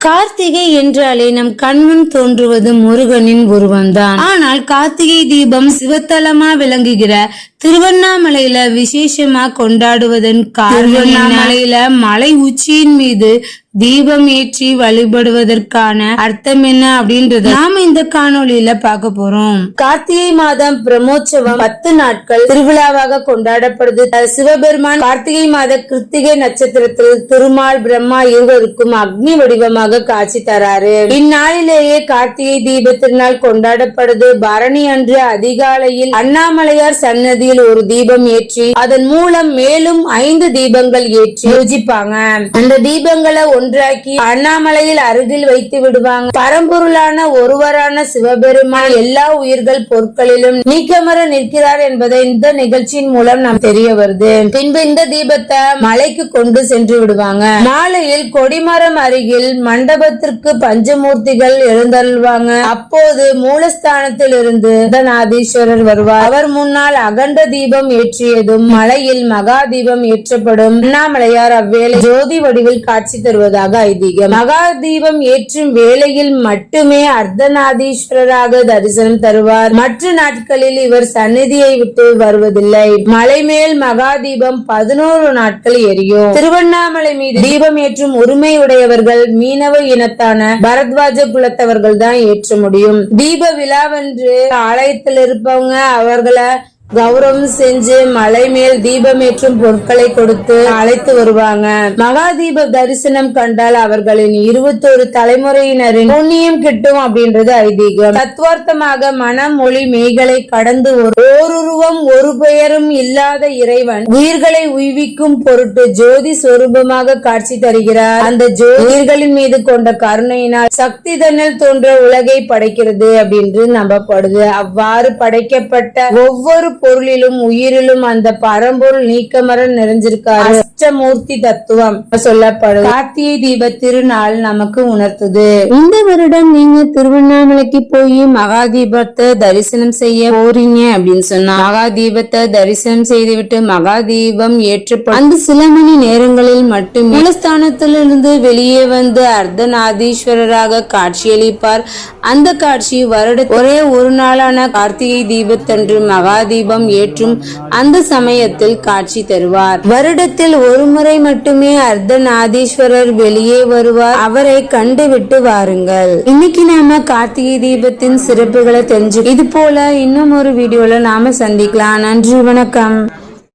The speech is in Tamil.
கார்த்திகை என்றாலே நம் கண்முன் தோன்றுவது முருகனின் உருவம்தான். ஆனால் கார்த்திகை தீபம் சிவத்தலமா விளங்குகிற திருவண்ணாமலையில விசேஷமா கொண்டாடுவதன் காரணம், திருவண்ணாமலையில மலை உச்சியின் மீது தீபம் ஏற்றி வழிபடுவதற்கான அர்த்தம் என்ன அப்படின்றத நாம இந்த காணொளியில பார்க்க போறோம். கார்த்திகை மாதம் பிரம்மோற்சவம் 10 நாட்கள் திருவிழாவாக கொண்டாடப்படுது. சிவபெருமான் கார்த்திகை மாத கிருத்திகை நட்சத்திரத்தில் திருமால் பிரம்மா இருவருக்கும் அக்னி வடிவமாக காட்சி தராரு. இந்நாளிலேயே கார்த்திகை தீப திருநாள் கொண்டாடப்படுது. பரணி அன்று அதிகாலையில் அண்ணாமலையார் சன்னதியில் ஒரு தீபம் ஏற்றி அதன் மூலம் மேலும் 5 தீபங்கள் ஏற்றி பூஜிப்பாங்க. அந்த தீபங்களை ஒன்றாக்கி அண்ணாமலையில் அருகில் வைத்து விடுவாங்க. பரம்பொருளான ஒருவரான சிவபெருமான் எல்லா உயிர்கள் பொருட்களிலும் நீக்கமர நிற்கிறார் என்பதை இந்த நிகழ்ச்சியின் மூலம் நாம் தெரிய வருது. பின்பு இந்த தீபத்தை மலைக்கு கொண்டு சென்று விடுவாங்க. மாலையில் கொடிமரம் அருகில் மண்டபத்திற்கு பஞ்சமூர்த்திகள் எழுந்தருள்வாங்க. அப்போது மூலஸ்தானத்தில் இருந்து அர்த்தநாதீஸ்வரர் வருவார். அவர் முன்னால் அகண்ட தீபம் ஏற்றியதும் மலையில் மகா தீபம் ஏற்றப்படும். அண்ணாமலையார் அவ்வேளை ஜோதி வடிவில் காட்சி தருவதாக ஐதீகம். மகா தீபம் ஏற்றும் வேளையில் மட்டுமே அர்த்தநாதீஸ்வரராக தரிசனம் தருவார். மற்ற நாட்களில் இவர் சந்நிதியை விட்டு வருவதில்லை. மலை மேல் மகா தீபம் 11 நாட்கள் எரியும். திருவண்ணாமலை மீது தீபம் ஏற்றும் உரிமையுடையவர்கள் மீனவ இனத்தான பரத்வாஜ குலத்தவர்கள் தான் ஏற்ற முடியும். தீப விழாவன்று ஆலயத்தில் இருப்பவங்க அவர்களை கௌரவம் செஞ்சு மலை மேல் தீபமேற்றும் பொருட்களை கொடுத்து அழைத்து வருவாங்க. மகா தீப தரிசனம் கண்டால் அவர்களின் 21 தலைமுறையினரின் புண்ணியம் கிட்டும் அப்படின்றது ஐதீகம். தத்துவார்த்தமாக மனம் மொழி மெய்களை கடந்து ஓருருவம் ஒரு பெயரும் இல்லாத இறைவன் உயிர்களை உய்விக்கும் பொருட்டு ஜோதி சொரூபமாக காட்சி தருகிறார். அந்த உயிர்களின் மீது கொண்ட கருணையினால் சக்தி தன்னில் தோன்ற உலகை படைக்கிறது அப்படின்னு நம்பப்படுது. அவ்வாறு படைக்கப்பட்ட ஒவ்வொரு பொருளிலும் உயிரிலும் அந்த பரம்பொருள் நீக்கமர நிறைஞ்சிருக்காரு. அஷ்டமூர்த்தி தத்துவம் சொல்லப்படும். கார்த்திகை தீப திருநாள் நமக்கு உணர்த்துது. இந்த வருடம் நீங்க திருவண்ணாமலைக்கு போய் மகா தீபத்தை தரிசனம் செய்ய போறீங்க அப்படின்னு சொன்னா மகா தீபத்தை தரிசனம் செய்துவிட்டு மகா தீபம் ஏற்றப்படும் அந்த சில மணி நேரங்களில் மட்டும் மூலஸ்தானத்திலிருந்து வெளியே வந்து அர்த்தநாதீஸ்வரராக காட்சியளிப்பார். அந்த காட்சி வருட ஒரே ஒரு நாளான கார்த்திகை தீபத்தன்று மகா தீபம் ஏற்றும் அந்த சமயத்தில் காட்சி தருவார். வருடத்தில் ஒரு முறை மட்டுமே அர்த்தநாதீஸ்வரர் வெளியே வருவார். அவரை கண்டுவிட்டு வாருங்கள். இன்னைக்கு நாம கார்த்திகை தீபத்தின் சிறப்புகளை தெரிஞ்சு இது போல இன்னும் ஒரு வீடியோல நாம சந்திக்கலாம். நன்றி, வணக்கம்.